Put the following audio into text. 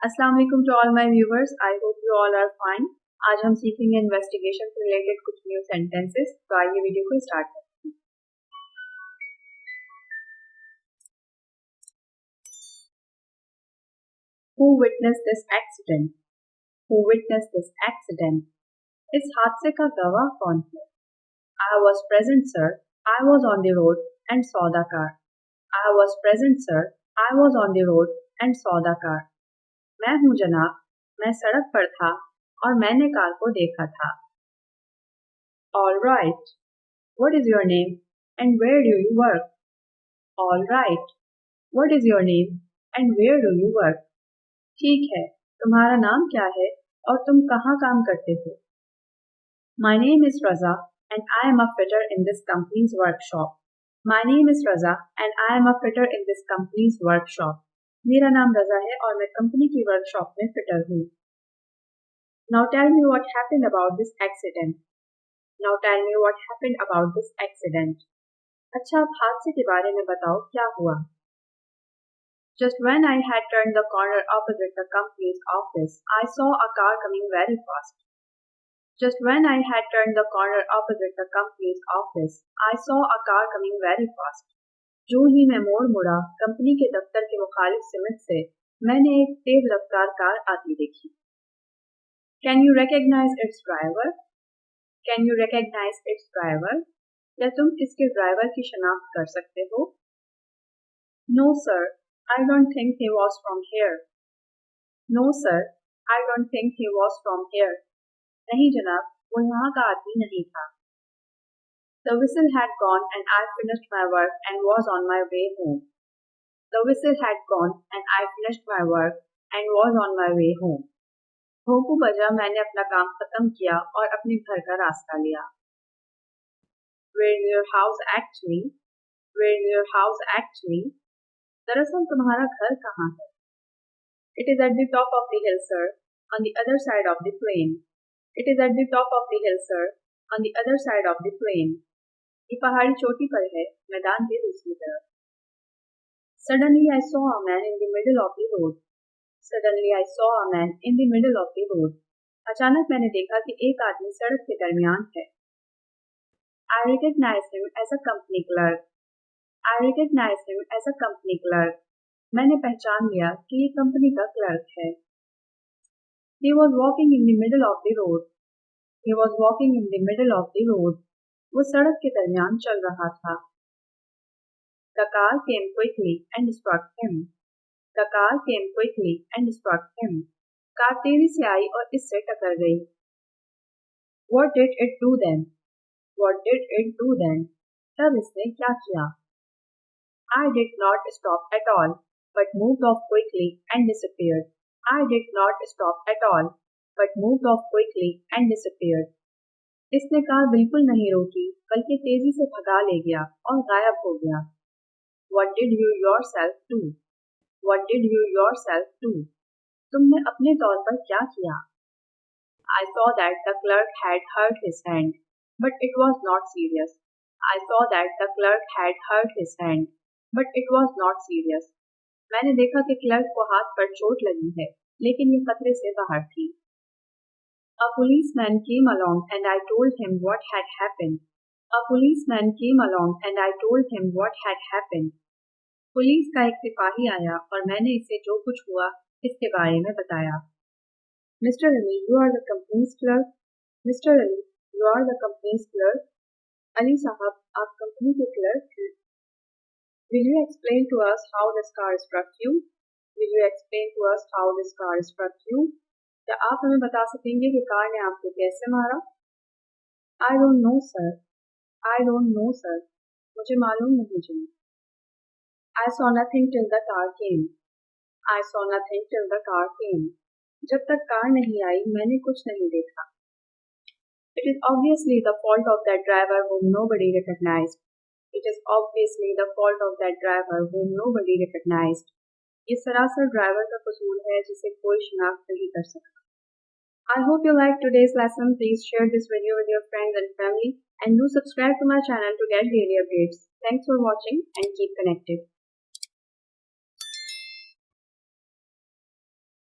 अस्सलाम वालेकुम to all my viewers. I hope you all are fine. आज हम सीखेंगे इन्वेस्टिगेशन से रिलेटेड कुछ न्यू सेंटेंसेस। तो आइए वीडियो को स्टार्ट करते हैं। Who witnessed this accident? Who witnessed this accident? इस हादसे का गवाह कौन है? I was present, sir. I was on the road and saw the car. I was present, sir. I was on the road and saw the car. मैं हूँ जनाब, मैं सड़क पर था और मैंने कार को देखा था। All right. What is your name and where do you work? All right. What is your name and where do you work? ठीक है, तुम्हारा नाम क्या है और तुम कहाँ काम करते हो? My name is Raza and I am a fitter in this company's workshop. My name is Raza and I am a fitter in this company's workshop. मेरा नाम रजा है और मैं कंपनी की वर्कशॉप में फिटर हूँ। Now tell me what happened about this accident. Now tell me what happened about this accident. अच्छा, अब हादसे के बारे में बताओ, क्या हुआ? Just when I had turned the corner opposite the company's office, I saw a car coming very fast. Just when I had turned the corner opposite the company's office, I saw a car coming very fast. जो ही मैं मोड़ मुड़ा company के दफ्तर के मुखालिफ सिमत से, मैंने एक तेज रफ्तार कार आती देखी। Can you recognize its driver? Can you recognize its driver? क्या तुम इसके ड्राइवर की शनाख्त कर सकते हो? No sir, I don't think he was from here. No sir, I don't think he was from here. नहीं जनाब, वो यहाँ का आदमी नहीं था। The whistle had gone and I finished my work and was on my way home. The whistle had gone and I finished my work and was on my way home. भोंपू बजा, मैंने अपना काम खत्म किया और अपने घर का रास्ता लिया। Where is your house actually? Where is your house actually? दरअसल तुम्हारा घर कहाँ है? It is at the top of the hill, sir, on the other side of the plain. It is at the top of the hill, sir, on the other side of the plain. ये पहाड़ी चोटी पर है, मैदान के दूसरी तरफ। Suddenly I saw a man in the middle of the road. Suddenly I saw a man in the middle of the road. अचानक मैंने देखा कि एक आदमी सड़क के दरमियान है। I recognized him as a company clerk. I recognized him as a company clerk. मैंने पहचान लिया कि ये कंपनी का क्लर्क है। He was walking in the middle of the road. He was walking in the middle of the road. वो सड़क के दरमियान चल रहा था। The car came quickly and struck him. The car came quickly and struck him. Car तेजी से आई और इससे टकरा गई। What did it do then? What did it do then? तब इसने क्या किया? I did not stop at all, but moved off quickly and disappeared. I did not stop at all, but moved off quickly and disappeared. इसने car बिल्कुल नहीं रोकी, बल्कि तेजी से भगा ले गया और गायब हो गया। What did you yourself do? What did you yourself do? तुमने अपने तौर पर क्या किया? I saw that the clerk had hurt his hand, but it was not serious. I saw that the clerk had hurt his hand, but it was not serious. मैंने देखा कि clerk को हाथ पर चोट लगी है, लेकिन ये खतरे से बाहर थी। A policeman came along and I told him what had happened. A policeman came along and I told him what had happened. Police का एक सिपाही आया और मैंने इसे जो कुछ हुआ इसके बारे में बताया। Mr. Ali, you are the company's clerk. Mr. Ali, you are the company's clerk. Ali साहब, आप कंपनी के क्लर्क हैं। Will you explain to us how this car struck you? Will you explain to us how this car struck you? क्या आप हमें बता सकेंगे कि कार ने आपको कैसे मारा? I don't know, sir. I don't know, sir. मुझे मालूम नहीं जी। I saw nothing till the car came. I saw nothing till the car came. जब तक कार नहीं आई, मैंने कुछ नहीं देखा। It is obviously the fault of that driver whom nobody recognized. It is obviously the fault of that driver whom nobody recognized. ये सरासर driver का कसूर है जिसे कोई शिनाख्त नहीं कर सकता। I hope you liked today's lesson. Please share this video with your friends and family and do subscribe to my channel to get daily updates. Thanks for watching and keep connected.